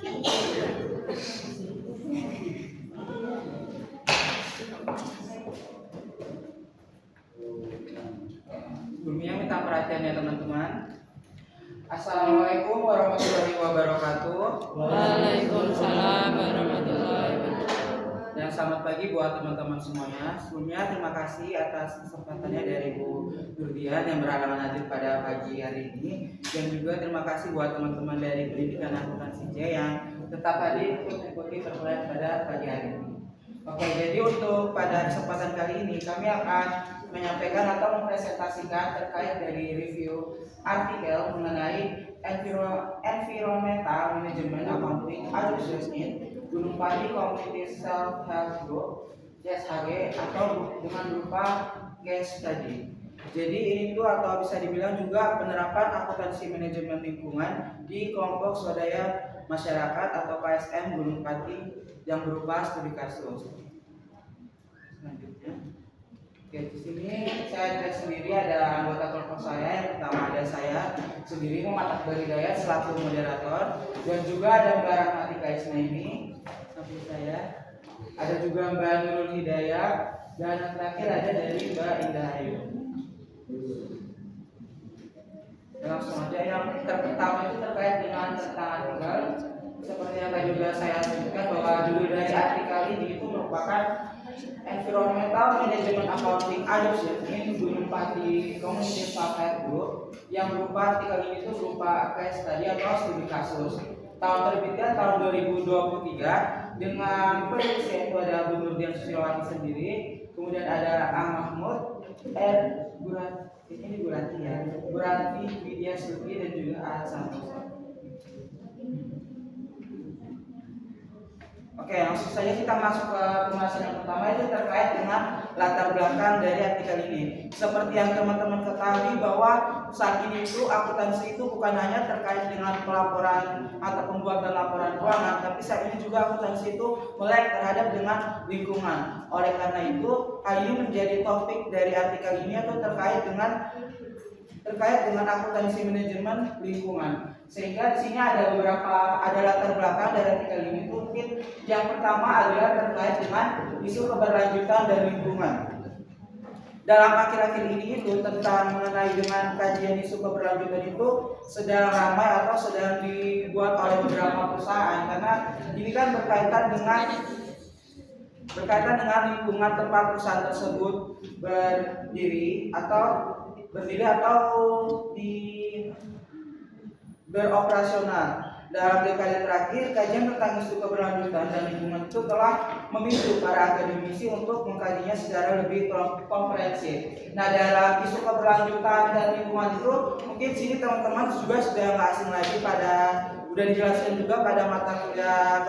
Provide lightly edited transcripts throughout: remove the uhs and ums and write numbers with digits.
Sebelumnya minta perhatian ya teman-teman. Assalamualaikum warahmatullahi wabarakatuh. Waalaikumsalam warahmatullahi wabarakatuh. Dan selamat pagi buat teman-teman semuanya. Sebelumnya terima kasih atas kesempatannya dari Bu Nurdian yang berhalangan hadir pada pagi hari ini. Dan juga terima kasih buat teman-teman dari Pendidikan Akuntansi C yang tetap hadir untuk mengikuti perkuliahan pada pagi hari ini. Oke, jadi untuk pada kesempatan kali ini kami akan menyampaikan atau mempresentasikan terkait dari review artikel mengenai Environmental Management Accounting Adoption Gunung Pati Community Self Help Group (CSHG) atau dengan berupa case study. Jadi ini tuh atau bisa dibilang juga penerapan akuntansi manajemen lingkungan di kelompok swadaya masyarakat atau KSM Gunung Pati yang berupa studi kasus. Selanjutnya, oke, di sini saya tidak sendiri, ada anggota kelompok saya. Yang pertama ada saya sendiri Muhammad Akbar Hidayat selaku moderator, dan juga ada Mbak Rahmatika Ismaini samping saya, ada juga Mbak Nurul Hidayat, dan yang terakhir ada dari Mbak Indah Ayu. Langsung aja, yang pertama itu terkait dengan tentang artikel. Seperti yang tadi juga saya sebutkan bahwa judul dari artikel ini itu merupakan Environmental Management Accounting Adoption in Gunung Pati Community Self Help Group, yang berupa artikel ini itu berupa case study atau studi kasus. Tahun terbitnya tahun 2023 dengan penulis yaitu ada Bu Nurdian Susilowati sendiri, kemudian ada A. Mahmud, R. Buranti Widya Suti, dan juga A. Santoso. Oke, langsung saja kita masuk ke pembahasan yang pertama, itu terkait dengan latar belakang dari artikel ini. Seperti yang teman-teman ketahui bahwa saat ini itu akuntansi itu bukan hanya terkait dengan pelaporan atau pembuatan laporan keuangan, tapi saat ini juga akuntansi itu melek terhadap dengan lingkungan. Oleh karena itu, hal ini menjadi topik dari artikel ini atau terkait dengan akuntansi manajemen lingkungan. Sehingga di sini ada latar belakang dari artikel ini. Mungkin yang pertama adalah terkait dengan isu keberlanjutan dan lingkungan. Dalam akhir-akhir ini itu tentang mengenai dengan kajian isu keberlanjutan itu sedang ramai atau sedang dibuat oleh beberapa perusahaan, karena ini kan berkaitan dengan lingkungan tempat perusahaan tersebut berdiri atau beroperasional. Dalam dekade terakhir, kajian tentang isu keberlanjutan dan lingkungan itu telah memicu para akademisi untuk mengkajinya secara lebih komprehensif. Nah, dalam isu keberlanjutan dan lingkungan itu, mungkin sini teman-teman juga sudah nggak asing lagi sudah dijelaskan juga pada mata kuliah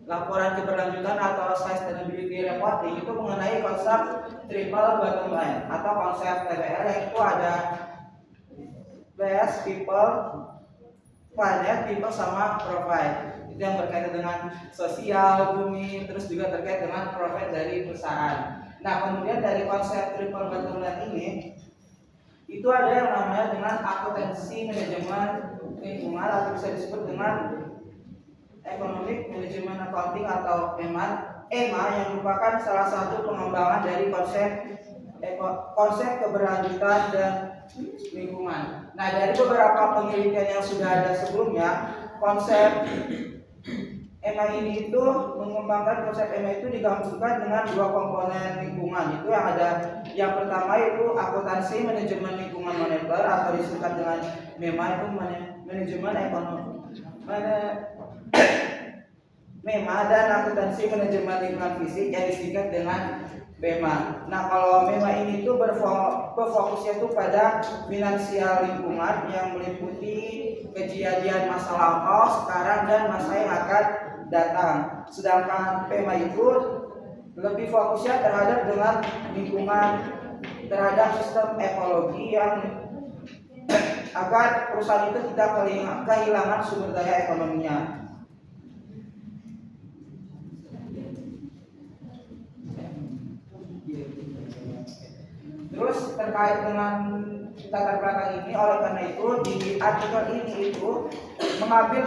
laporan keberlanjutan atau sustainability reporting itu mengenai konsep triple bottom line atau konsep TBR, yaitu ada place, people, planet, people sama profit. Itu yang berkaitan dengan sosial, bumi, terus juga terkait dengan profit dari perusahaan. Nah, kemudian dari konsep triple bottom line ini itu ada yang namanya dengan akuntansi manajemen lingkungan atau bisa disebut dengan Economic Management Accounting atau EMA yang merupakan salah satu pengembangan dari konsep keberlanjutan dan lingkungan. Nah, dari beberapa penelitian yang sudah ada sebelumnya, konsep EMA ini itu mengembangkan konsep EMA itu digabungkan dengan dua komponen lingkungan. Itu yang ada, yang pertama itu akuntansi manajemen lingkungan moneter atau disingkat dengan MEMA, itu manajemen ekonomi MEMA, dan akuntansi manajemen lingkungan fisik yang disingkat dengan BEMA. Nah, kalau MEMA ini tuh berfokusnya tuh pada finansial lingkungan yang meliputi kejadian masa lampau, sekarang, dan masa yang akan datang. Sedangkan PEMA itu lebih fokusnya terhadap dengan lingkungan, terhadap sistem ekologi yang agar perusahaan itu tidak kehilangan sumber daya ekonominya. Terus terkait dengan latar belakang ini, oleh karena itu di artikel ini itu mengambil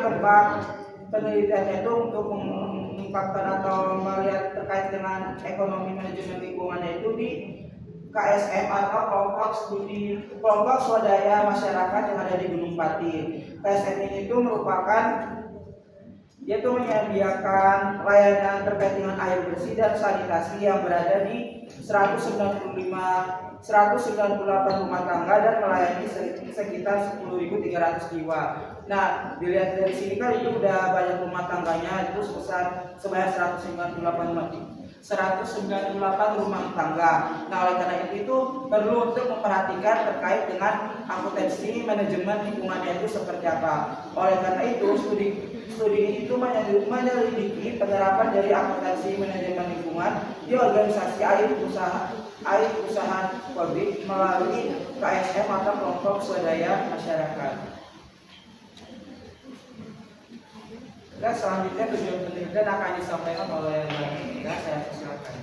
penelitiannya itu untuk mengungkapkan atau melihat terkait dengan ekonomi manajemen lingkungannya itu di KSM atau kelompok swadaya masyarakat yang ada di Gunung Pati. KSM ini itu merupakan dia tuh menyediakan layanan terkait dengan air bersih dan sanitasi yang berada di 198 rumah tangga dan melayani sekitar 10.300 jiwa. Nah, dilihat dari sini kan itu udah banyak rumah tangganya, itu sebanyak 198 rumah tangga. Nah, oleh karena itu perlu untuk memperhatikan terkait dengan akuntansi manajemen lingkungannya itu seperti apa. Oleh karena itu studi itu menyelidiki penerapan dari akuntansi manajemen lingkungan di organisasi air usaha publik melalui KSM atau kelompok swadaya masyarakat. Dan selanjutnya tujuan penelitian akan disampaikan oleh Mbak Nika. Saya silakan.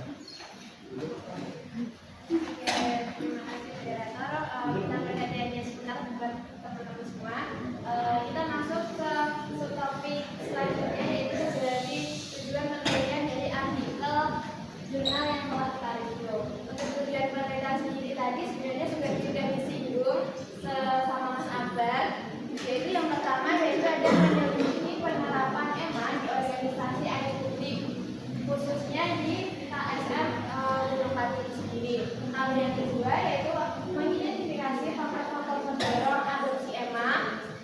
Terima kasih moderator. Kita penelitiannya sebentar buat teman-teman semua. Kita masuk ke subtopik selanjutnya, yaitu dari tujuan penelitian dari artikel jurnal yang telah kita review. Untuk tujuan penelitian sendiri tadi sebenarnya sudah disinggung sama Mas Akbar, yaitu yang pertama yaitu ada menyelidiki penerapan EMA di organisasi air publik, khususnya di KSM Gunung Pati itu sendiri. Hal yang kedua yaitu mengidentifikasi faktor-faktor pendorong adopsi EMA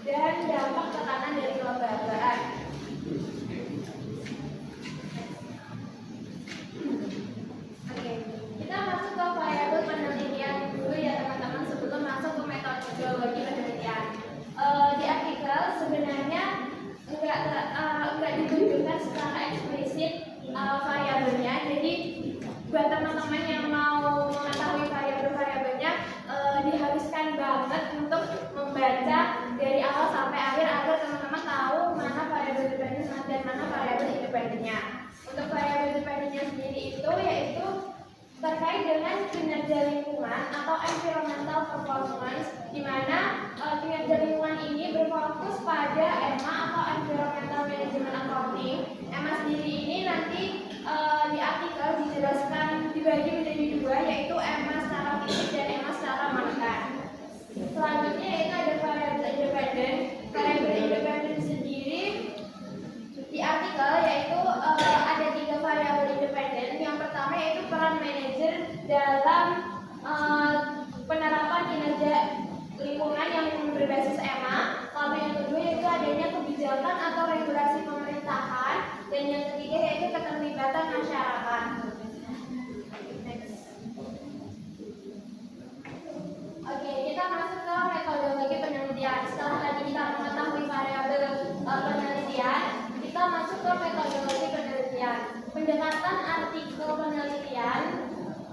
dan dampak tekanan dari kelembagaan. Oke, kita masuk ke variabel penelitian dulu ya teman-teman sebelum masuk ke metodologi penelitian. Di artikel sebenarnya enggak ditunjukkan secara eksplisit variabelnya. Jadi buat teman-teman yang mau mengetahui variabel-variabelnya diharuskan banget untuk membaca dari awal sampai akhir agar teman-teman tahu mana variabel dependen dan mana variabel independennya. Untuk variabel dependennya sendiri itu yaitu terkait dengan kinerja lingkungan atau environmental performance, di mana kinerja lingkungan ini berfokus pada EMA atau environmental management accounting. EMA sendiri ini nanti di artikel dijelaskan dibagi menjadi dua, yaitu EMA secara fisik dan EMA secara makan. Selanjutnya yaitu ada variabel independen. Variabel independen sendiri di artikel yaitu ada 3 variabel independen. Yang pertama yaitu peran manajer dalam penerapan kinerja lingkungan yang berbasis EMA. Lalu yang kedua yaitu adanya kebijakan atau regulasi pemerintahan, dan yang ketiga yaitu keterlibatan masyarakat. Oke, kita masuk ke metodologi penelitian. Setelah tadi kita mengetahui variabel penelitian, kita masuk ke metodologi penelitian. Pendekatan artikel penelitian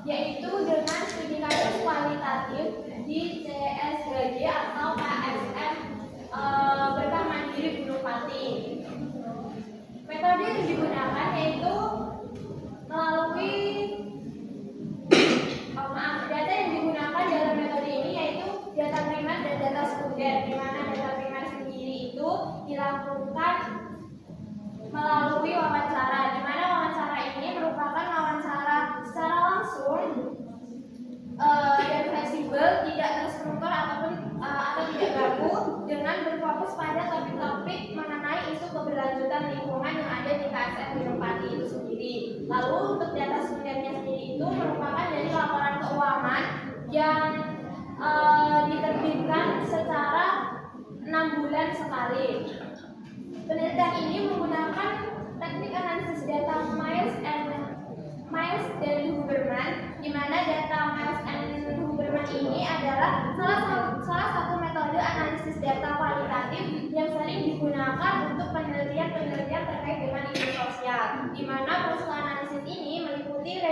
yaitu dengan studi kasus kualitatif di CSHG atau KSM Berkah Mandiri Gunung Pati. Metode yang digunakan yaitu melalui data yang digunakan dalam metode ini yaitu data primer dan data sekunder, di mana data primer sendiri itu dilakukan melalui wawancara, di mana wawancara ini merupakan wawancara secara langsung dan fleksibel, tidak terstruktur atau tidak baku, dengan berfokus pada topik-topik mengenai isu keberlanjutan lingkungan yang ada di KSM Gunung Pati itu sendiri. Lalu untuk data sekundernya sendiri itu merupakan dari laporan keuangan yang diterbitkan secara 6 bulan sekali. Penelitian ini menggunakan teknik analisis data Miles dan Huberman, di mana data Miles and Huberman ini adalah salah satu metode analisis data kualitatif yang sering digunakan untuk penelitian terkait dengan isu sosial, di mana proses analisis ini meliputi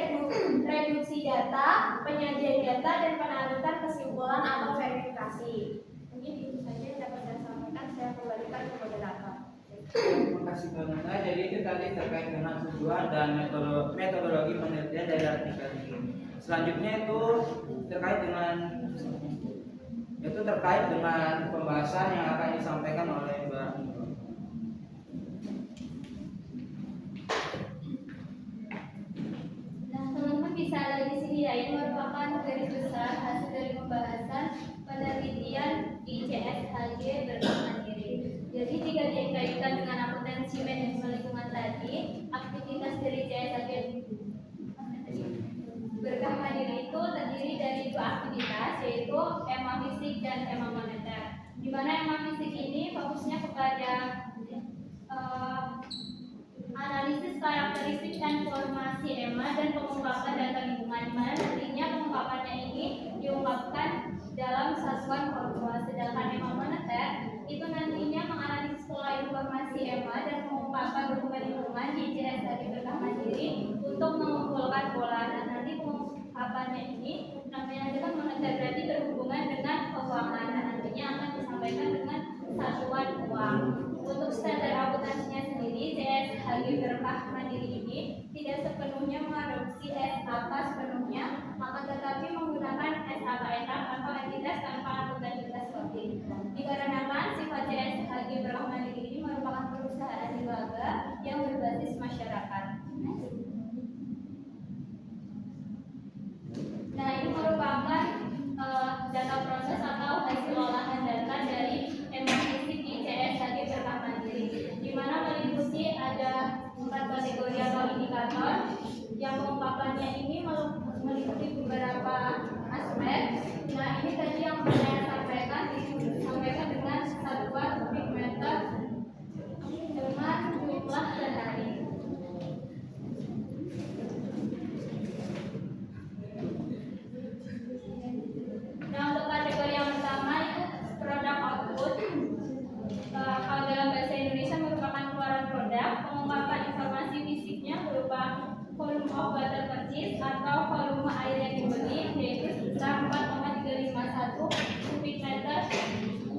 reduksi data, penyajian data, dan penarikan kesimpulan atau verifikasi. Mungkin itu saja yang dapat saya sampaikan. Saya kembalikan ke moderator. Terima kasih Mbak Nana. Jadi itu tadi terkait dengan tujuan dan metodologi penelitian dari artikel ini. Selanjutnya itu terkait dengan pembahasan yang akan disampaikan oleh Mbak Niko. dan tema moneter. Di mana tema fisik ini fokusnya kepada analisis karakteristik dan formasi EMA dan pengungkapan data lingkungan, di mana nantinya pengungkapannya ini diungkapkan dalam satuan formula. Sedangkan EMA moneter itu nantinya menganalisis pola informasi EMA dan pengungkapan dokumen lingkungan di JSHG Berkah Mandiri untuk mengumpulkan pola. Dan nanti pengungkapannya ini namanya kan moneter, berarti berhubungan dengan keuangan, dan nantinya akan disampaikan dengan satuan uang. Untuk standar akuntansinya sendiri, JSHG Berkah Mandiri ini tidak sepenuhnya mengadopsi SAK sepenuhnya, akan tetapi menggunakan SAK atau entitas tanpa akuntabilitas wajib. Dikarenakan sifat JSHG Berkah Mandiri ini merupakan perusahaan lembaga yang berbasis masyarakat. Nah, ini merupakan data proses atau hasil olahan data dari fisik di JSHG Berkah Mandiri, di mana meliputi ada 4 kategori atau indikator yang pengungkapannya ini meliputi beberapa aspek. Nah, ini tadi yang saya sampaikan dengan satuan kubik meter dengan jumlah per hari. Nah, untuk kategori yang pertama itu produk output. Kalau dalam bahasa Indonesia merupakan keluaran produk. Pengungkapan informasi fisiknya berupa volume of water purchase atau volume air yang dibeli, yaitu sebesar 4,351 kubik meter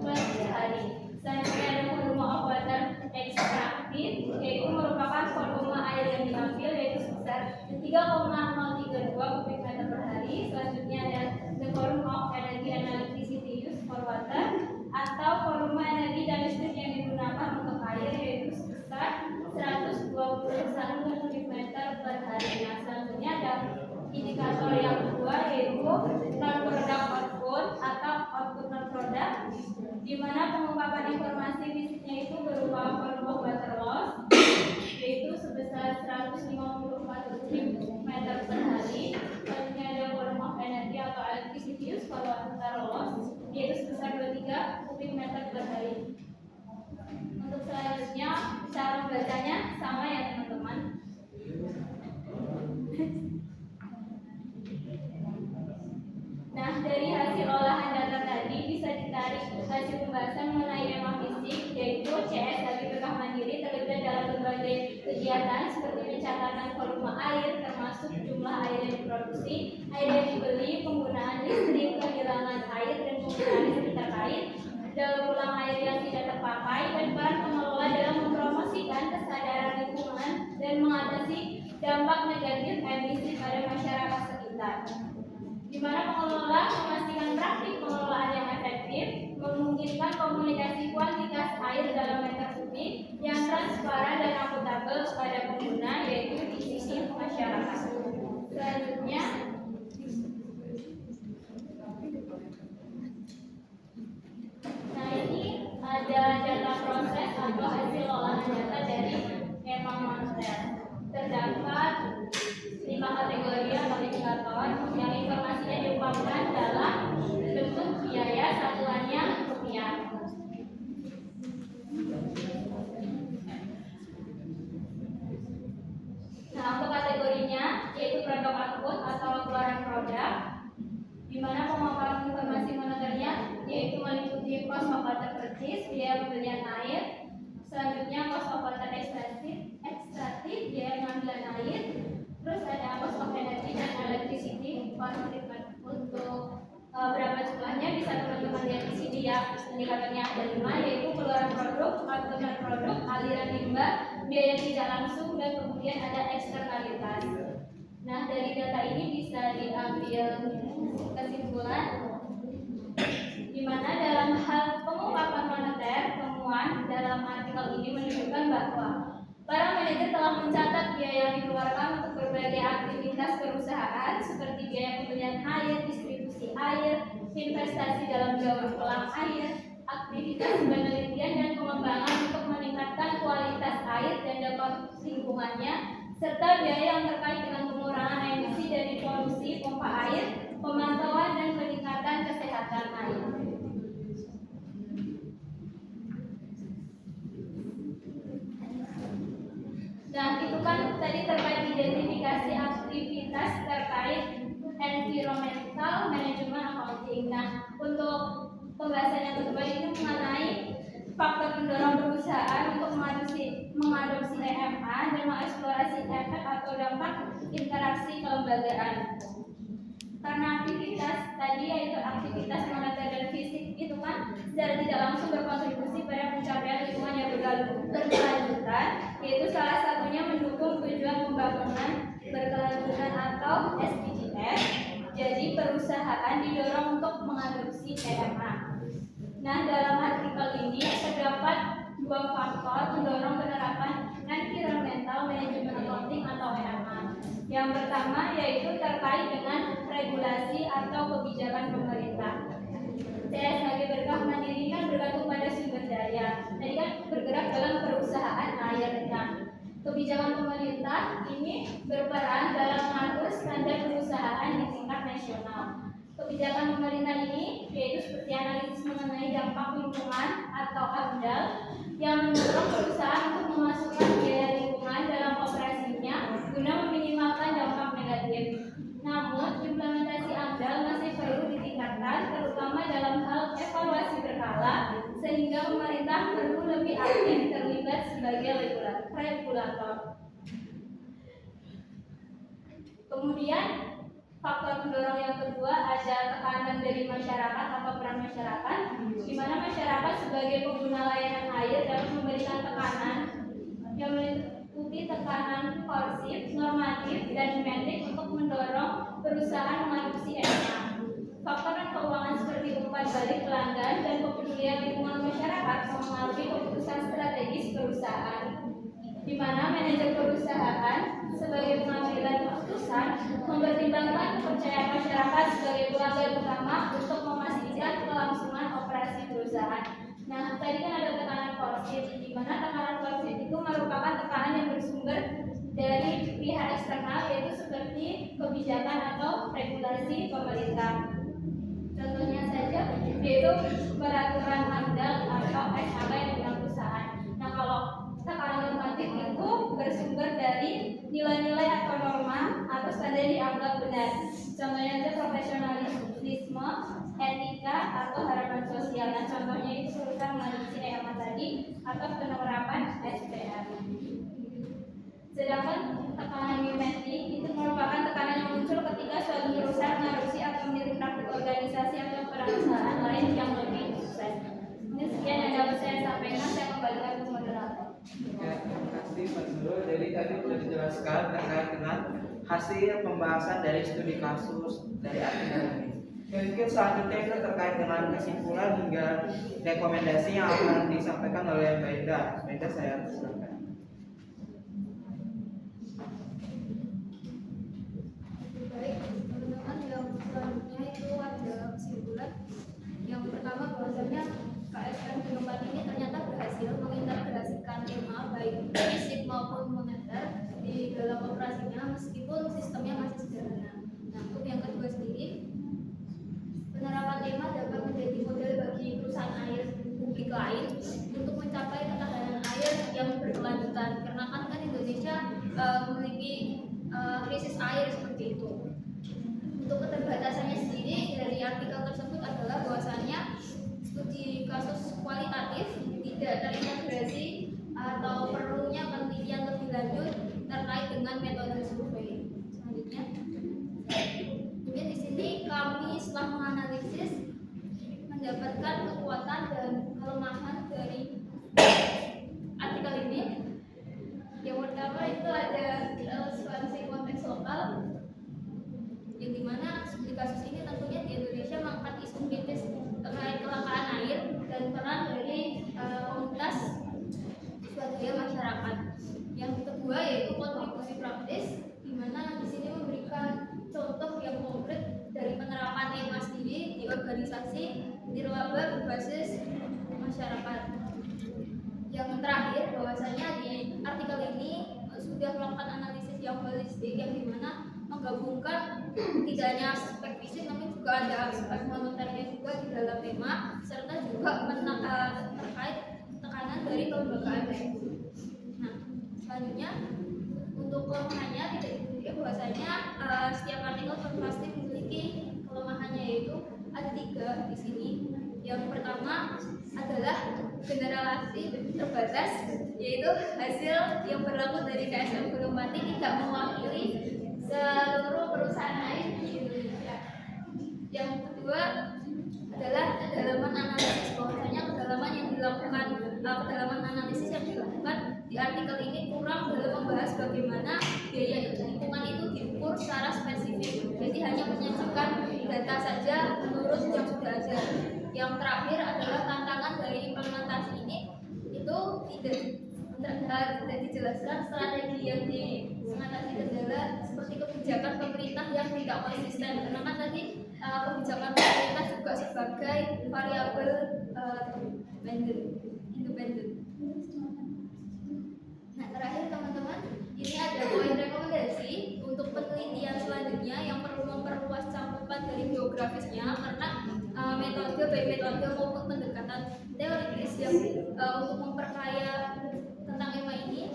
per hari. Selanjutnya ada volume of water extracted, yaitu merupakan volume air yang diambil, yaitu sebesar 3,032 kubik meter per hari. Selanjutnya ada the volume of energy and electricity used for water, atau volume energi dan listrik yang digunakan untuk air, yaitu sebesar 121 kubik meter per hari. Nah, selanjutnya ada indikator yang kedua, yaitu non-product output atau output non-product, di mana pengungkapan informasi fisiknya itu berupa volume of water loss, yaitu sebesar 154 kubik meter per hari. Selanjutnya ada volume of energy atau electricity use for water loss, yaitu sebesar 23 kubik meter per hari. Untuk selanjutnya cara membacanya sama ya teman-teman. Nah, dari hasil olahan data tadi bisa ditarik hasil pembahasan mengenai EMA fisik, yaitu JSHG Berkah Mandiri terlibat dalam berbagai kegiatan seperti pencatatan volume air, termasuk jumlah air yang diproduksi, air yang dibeli, penggunaan listrik, kehilangan air, dan penggunaan listrik terkait, daur ulang air yang tidak terpakai, dan peran pengelola dalam mempromosikan kesadaran lingkungan dan mengatasi dampak negatif emisi pada masyarakat sekitar. Di mana pengelola memastikan praktik pengelolaan yang efektif, memungkinkan komunikasi kuantitas air dalam meter kubik yang transparan dan akuntabel kepada pengguna, yaitu di sisi masyarakat. Selanjutnya, nah ini ada data proses atau hasil olahan data dari EMA moneter. Terdapat 5 kategori atau indikator yang informasinya diungkapkan dalam bentuk biaya, satuannya rupiah. Nah, untuk kategorinya yaitu produk output atau keluaran produk, di mana pemaparan informasi moneternya yaitu meliputi cost of water purchase, biaya pembelian air, selanjutnya cost of water extracted, biaya pengambilan air, terus ada cost of energy dan electricity for treatment. Untuk berapa jumlahnya bisa teman-teman lihat di sini ya. Indikatornya ada 5, yaitu keluaran produk, output produk, aliran limbah, biaya tidak langsung, dan kemudian ada eksternalitas. Nah, dari data ini bisa diambil kesimpulan, di mana dalam hal pengungkapan moneter, temuan dalam artikel ini menunjukkan bahwa para manajer telah mencatat biaya yang dikeluarkan untuk berbagai aktivitas perusahaan seperti biaya pembelian air, distribusi air, investasi dalam daur ulang air, aktivitas penelitian dan pengembangan untuk meningkatkan kualitas air dan dampak lingkungannya, serta biaya yang terkait dengan pengurangan emisi dari polusi pompa air, pemantauan dan peningkatan kesehatan air. tadi terkait identifikasi aktivitas terkait environmental management accounting. Nah, untuk pembahasan yang kedua ini mengenai faktor pendorong perusahaan untuk mengadopsi EMA dan mengeksplorasi efek atau dampak interaksi kelembagaan. Karena aktivitas tadi yaitu aktivitas moneter dan fisik itu kan secara tidak langsung berkontribusi pada pencapaian lingkungan yang berkelanjutan, yaitu salah satunya mendukung tujuan pembangunan berkelanjutan atau SDGs. Jadi perusahaan didorong untuk mengadopsi EMA. Nah, dalam artikel ini terdapat dua faktor mendorong penerapan environmental management accounting atau EMA. Yang pertama yaitu terkait dengan regulasi atau kebijakan pemerintah. Saya sebagai berkah mandiri kan bergantung pada sumber daya. Jadi kan bergerak dalam perusahaan airnya. Kebijakan pemerintah ini berperan dalam mengatur standar perusahaan di tingkat nasional. Kebijakan pemerintah ini yaitu seperti analisis mengenai dampak lingkungan atau AMDAL yang mendorong perusahaan untuk memasukkan biaya lingkungan dalam operasinya guna meminimalkan dampak negatif. Namun, implementasi AMDAL masih perlu ditingkatkan, terutama dalam hal evaluasi berkala, sehingga pemerintah perlu lebih aktif terlibat sebagai regulator. Kemudian, faktor pendorong yang kedua ada tekanan dari masyarakat atau peran masyarakat, di mana masyarakat sebagai pengguna layanan air dapat memberikan tekanan yang meliputi tekanan koersif, normatif, dan metrik untuk mendorong perusahaan mengadopsi EMA. Faktor dan keuangan seperti umpan balik pelanggan dan kepedulian lingkungan masyarakat mempengaruhi keputusan strategis perusahaan, di mana manajer perusahaan sebagai pengambilan keputusan mempertimbangkan kepercayaan masyarakat sebagai pelanggan utama untuk memastikan kelangsungan operasi perusahaan. Nah, tadi kan ada tekanan koersif, di mana tekanan koersif itu merupakan tekanan yang bersumber dari pihak eksternal, yaitu seperti kebijakan atau regulasi pemerintah. Contohnya saja yaitu peraturan AMDAL atau SHK yang dibuat perusahaan. Nah, kalau tekanan normatif itu bersumber dari nilai-nilai atau norma atau standar yang dianggap benar. Contohnya saja profesionalisme, etika, atau harapan sosial. Nah, contohnya itu perusahaan mengadopsi EMA tadi atau penerapan SPR. Sedangkan tekanan geometrik itu merupakan tekanan yang muncul ketika suatu perusahaan mengadopsi atau meniru praktik organisasi atau perusahaan lain yang lebih sukses. Ini sekian yang dapat saya sampaikan. Saya kembalikan ke moderator. Ya, terima kasih Pak Nurul. Jadi tadi sudah dijelaskan terkait dengan hasil pembahasan dari studi kasus dari artikel ini. Dan mungkin selanjutnya itu terkait dengan kesimpulan hingga rekomendasi yang akan disampaikan oleh Mbak Ida. Mbak Ida, saya silakan. Baik, teman-teman, yang selanjutnya itu ada kesimpulan. Yang pertama bahwasanya KSM G4 ini ternyata berhasil mengintegrasikan EMA baik fisik maupun moneter di dalam operasinya meskipun sistemnya masih sederhana. Nah, untuk yang kedua sendiri, penerapan EMA dapat menjadi model bagi perusahaan air publik lain untuk mencapai ketahanan air yang berkelanjutan. Karena kan Indonesia memiliki krisis air seperti itu. Untuk keterbatasannya sendiri dari artikel tersebut adalah bahwasanya studi kasus kualitatif tidak terintegrasi atau perlunya penelitian lebih lanjut terkait dengan metode survei. Selanjutnya, kemudian di sini kami setelah menganalisis mendapatkan kekuatan dan kelemahan dari artikel ini. Yang pertama itu ada relevansi konteks lokal, yang dimana studi kasus ini tentunya di Indonesia mengangkat isu kritis terkait kelangkaan air dan peran dari komunitas swadaya masyarakat. Yang kedua yaitu kontribusi praktis, di mana di sini memberikan contoh yang konkret dari penerapan EMA sendiri di organisasi nirlaba berbasis masyarakat. Yang terakhir bahwasanya di artikel ini sudah melakukan analisis yang holistik, yang dimana menggabungkan tidak hanya aspek fisik namun juga ada aspek moneternya juga di dalam tema, serta juga terkait tekanan dari kelembagaan. Nah, selanjutnya untuk kelemahannya tidak dipungkiri bahwasanya setiap artikel pasti memiliki kelemahannya, yaitu ada 3 di sini. Yang pertama adalah generalisasi terbatas, yaitu hasil yang berlaku dari KSM Gunung Pati tidak mewakili seluruh perusahaan lain di Indonesia. Yang kedua adalah kedalaman analisis, bahwasanya kedalaman analisis yang dilakukan di artikel ini kurang dalam membahas bagaimana biaya lingkungan itu diukur secara spesifik, jadi hanya menyajikan data saja menurut yang sudah ada. Yang terakhir adalah tantangan dari implementasi ini itu tidak dijelaskan strategi yang mengatasi kendala seperti kebijakan pemerintah yang tidak konsisten, karena kan tadi kebijakan pemerintah juga sebagai variabel independen. Nah, terakhir teman-teman, ini ada poin rekomendasi untuk penelitian selanjutnya yang perlu memperluas cakupan dari geografisnya, karena metode baik metode maupun pendekatan teoritis yang untuk memperkaya tentang tema ini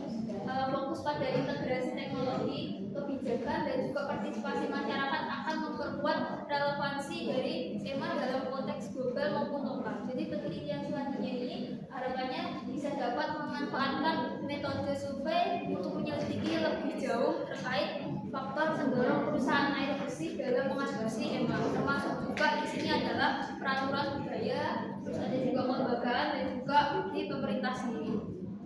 fokus pada integrasi teknologi, kebijakan, dan juga partisipasi masyarakat akan memperkuat relevansi dari tema dalam konteks global maupun lokal. Jadi penelitian selanjutnya ini harapannya bisa dapat memanfaatkan metode survei untuk menyelidiki lebih jauh terkait faktor pendorong perusahaan air bersih dalam mengadopsi EMA, termasuk juga di sini adalah peraturan budaya, terus ada juga kelembagaan dan juga di pemerintah sendiri.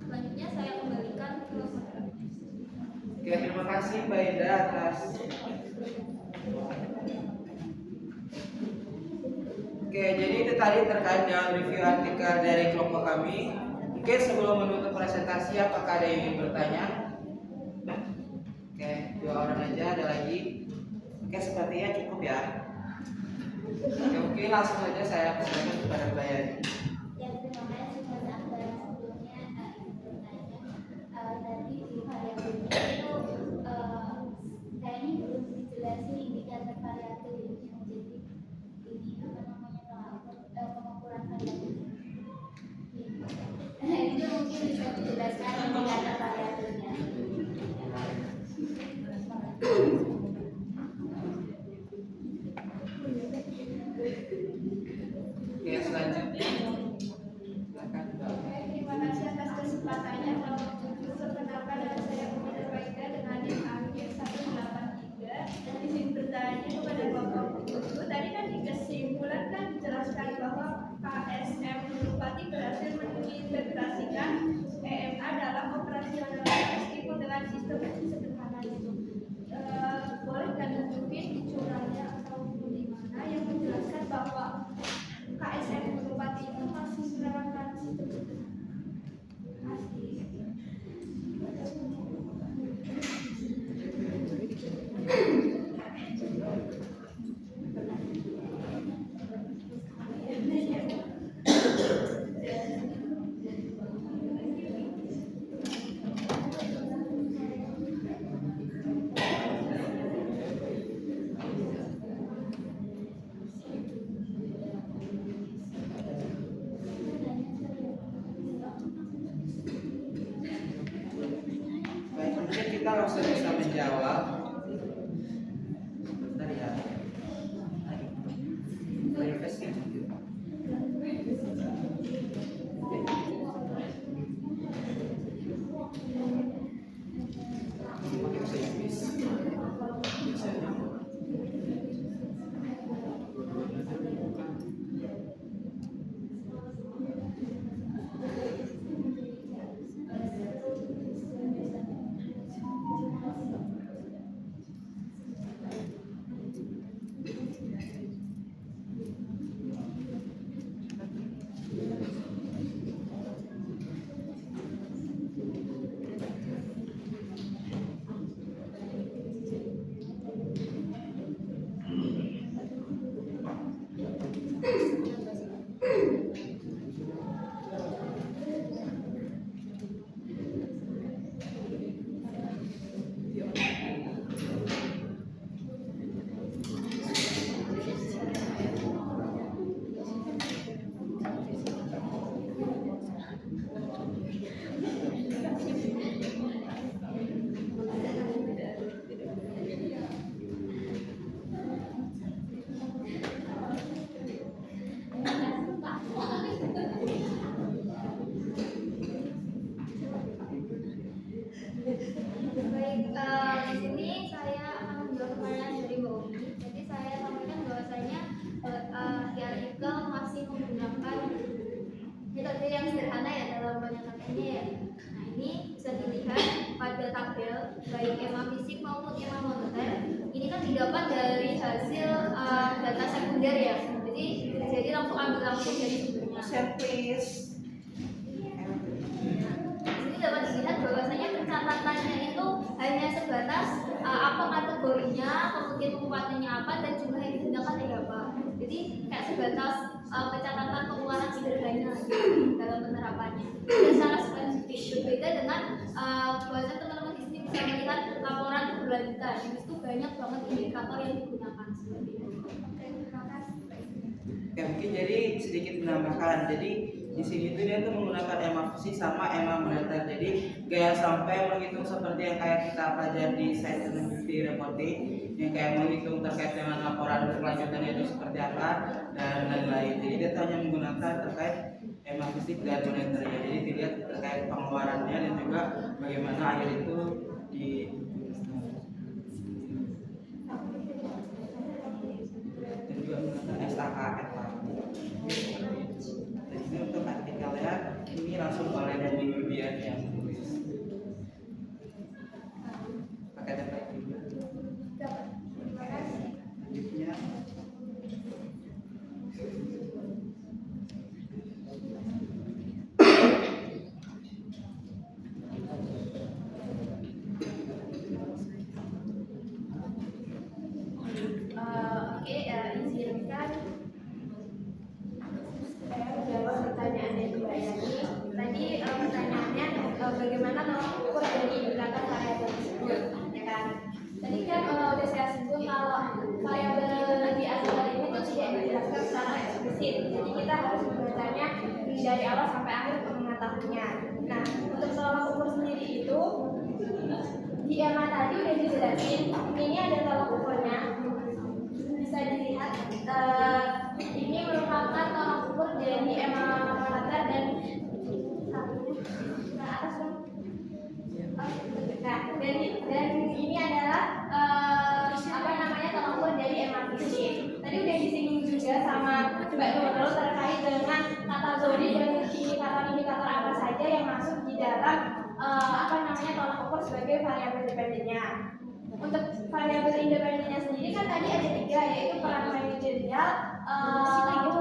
Selanjutnya saya kembalikan ke masyarakat. Oke, terima kasih Mbak Ida atas. Oke, jadi itu tadi terkait dengan review artikel dari kelompok kami. Oke, sebelum menutup presentasi, apakah ada yang ingin bertanya? Oke, 2 orang aja, ada lagi. Oke, sepertinya cukup ya. Oke, langsung aja saya persilakan kepada Mbak Yani. Ya, terima kasih Mas Akbar. Sebelumnya ingin bertanya, tadi di variabel itu kayaknya belum dijelasin indikator variabel yang menjadi ini apa namanya pengukuran variabel. Itu mungkin bisa dijelaskan indikator variabelnya. Oke, selanjutnya silakan Mbak. Terima kasih atas kesempatannya. Kalau perkenalkan dengan saya Muhammad Faida dengan NIM akhir 183 dan izin bertanya kepada Bapak Guru. Tadi kan di kesimpulan kan dijelaskan bahwa KSM Bupati berhasil mengintegrasikan EMA dalam operasionalitas meskipun dengan sistem yang sederhana itu. Boleh kan tunjukin di jurnalnya atau di mana yang menjelaskan bahwa KSM Bupati itu masih menerapkan sistem sederhana. Baik, mungkin kita langsung bisa menjawab. Bentar ya. Verifikasi. Di sini saya akan menjawab pertanyaan dari Mbak Umi. Jadi saya sampaikan bahwasanya hierarchical masih menggunakan metode yang sederhana ya dalam penyataannya ya. Nah ini bisa dilihat pada tabel baik EMA fisik maupun EMA moneter. Ini kan didapat dari hasil data sekunder ya. Jadi langsung ambil langsung dari sumbernya. Please. Ini dapat dilihat bahwasanya pencatatannya itu hanya sebatas apa kategorinya, kemudian penguatannya apa, dan jumlah yang digunakan berapa. Jadi kayak sebatas pencatatan pengeluaran sederhana dalam penerapannya. Dan secara spesifik berbeda dengan bahwasanya teman-teman di sini bisa melihat laporan keberlanjutan. Itu banyak banget indikator yang digunakan seperti itu. Oke, terima kasih. Ya mungkin jadi sedikit menambahkan. Jadi di sini tuh dia tuh menggunakan EMA fisik sama EMA moneter. Jadi gaya sampai menghitung seperti yang kayak kita pelajari di science and activity reporting, yang kayak menghitung terkait dengan laporan berkelanjutan itu seperti apa dan lain-lain. Jadi dia hanya menggunakan terkait EMA fisik dan moneter ya. Jadi dilihat terkait pengeluarannya dan juga bagaimana akhir itu di dan juga menggunakan SAK. Jadi untuk artikelnya ini langsung oleh dari Yudian yang menulis. Pakai template juga. Terima kasih. Selanjutnya izinkan saya menjawab pertanyaan dari Mbak Yani. Tadi pertanyaannya bagaimana tolak ukur dari indikator variabel tersebut, ya kan? Tadi kan udah saya sebut kalau variabel di artikel ini itu tidak dijelaskan secara eksplisit. Jadi kita harus membacanya dari awal sampai akhir untuk mengetahuinya. Nah, untuk tolak ukur sendiri itu di EMA tadi udah dijelasin. Ini ada tolak ukurnya. Bisa dilihat ini merupakan tolak ukur dari EMA moneter dan dan ini adalah tolak ukur dari EMA fisik. Tadi udah disinggung juga sama Mbak Nurul terkait dengan kategori dan indikator-indikator apa saja yang masuk di dalam tolak ukur sebagai variabel independennya. Untuk variabel independennya sendiri kan tadi ada 3, yaitu peran manajerial, lalu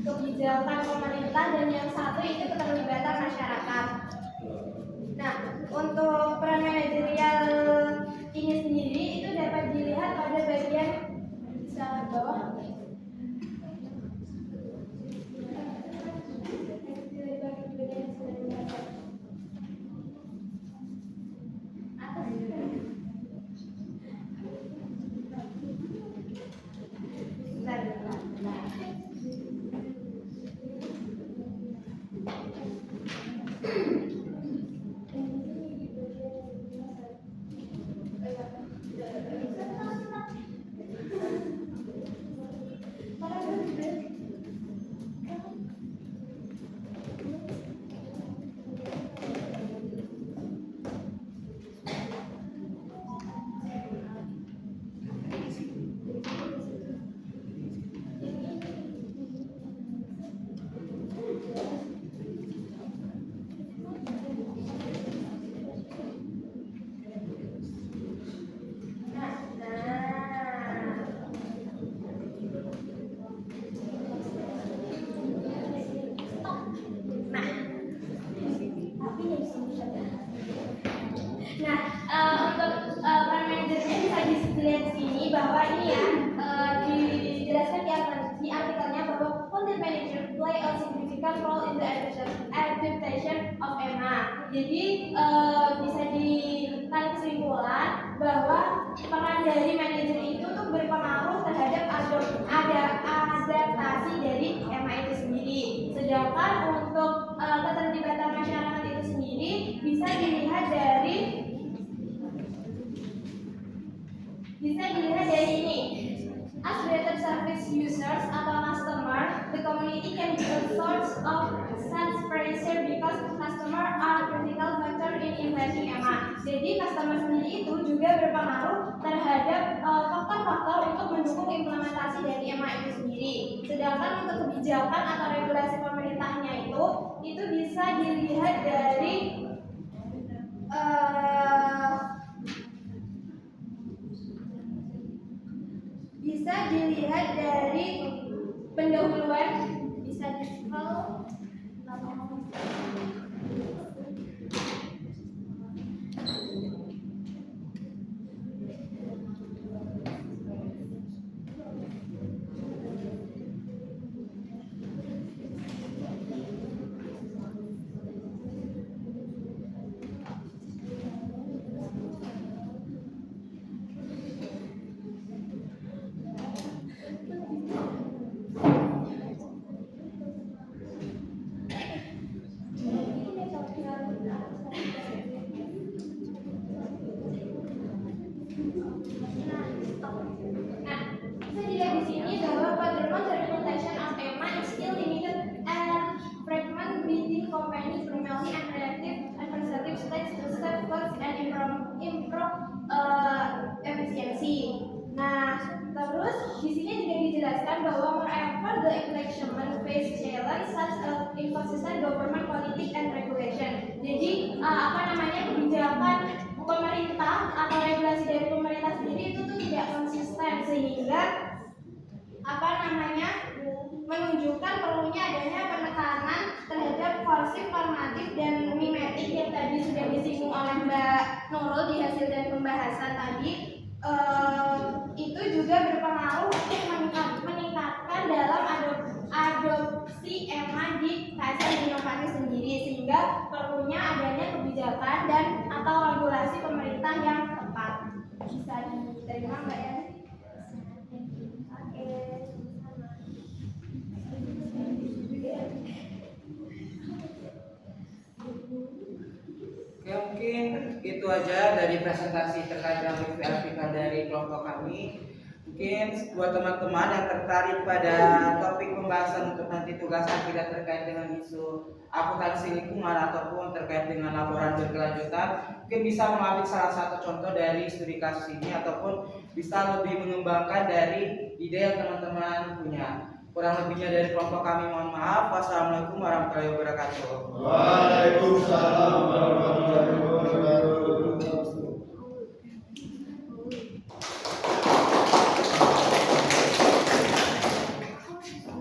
kebijakan pemerintah, dan yang satu itu keterlibatan masyarakat. Nah, untuk peran manajerial ini sendiri itu dapat dilihat pada bagian sebelah bawah. Jadi bisa ditarik kesimpulan bahwa peran dari manajer itu tuh berpengaruh terhadap adaptasi dari EMA itu sendiri. Sedangkan untuk keterlibatan masyarakat itu sendiri bisa dilihat dari ini. As better service users atau customer, the community can be a source of sense pressure because customer are critical factor in implementing EMA. Jadi customer sendiri berpengaruh terhadap faktor-faktor untuk mendukung implementasi dari EMA itu sendiri. Sedangkan untuk kebijakan atau regulasi pemerintahnya itu bisa dilihat dari pendahuluan, bisa di-scroll. Nah, bisa dilihat di sini bahwa furthermore the reputation of EMA is still limited and fragment within companies primarily and reactive and preservative states to step first and improve efficiency. Nah, terus di sini juga dijelaskan bahwa moreover the implementation face challenge such as inconsistent government politic and regulation. Jadi kebijakan pemerintah atau regulasi dari pemerintah sendiri itu tuh tidak konsisten sehingga menunjukkan perlunya adanya penekanan terhadap korsif normatif dan mimetik yang tadi sudah disinggung oleh Mbak Nurul di hasil dari pembahasan tadi. Itu juga berpengaruh untuk meningkatkan dalam adopsi EMA di KSN inovasi sendiri sehingga perlunya adanya kebijakan dan atau regulasi pemerintah yang tepat. Bisa diterima Mbak ya? Oke. Oke, mungkin itu aja dari presentasi terkait dengan review artikel dari kelompok kami. Mungkin buat teman-teman yang tertarik pada topik pembahasan untuk nanti tugas akhir terkait dengan isu akuntansi lingkungan ataupun terkait dengan laporan berkelanjutan, mungkin bisa mengambil salah satu contoh dari studi kasus ini ataupun bisa lebih mengembangkan dari ide yang teman-teman punya. Kurang lebihnya dari kelompok kami mohon maaf. Wassalamualaikum warahmatullahi wabarakatuh. Waalaikumsalam.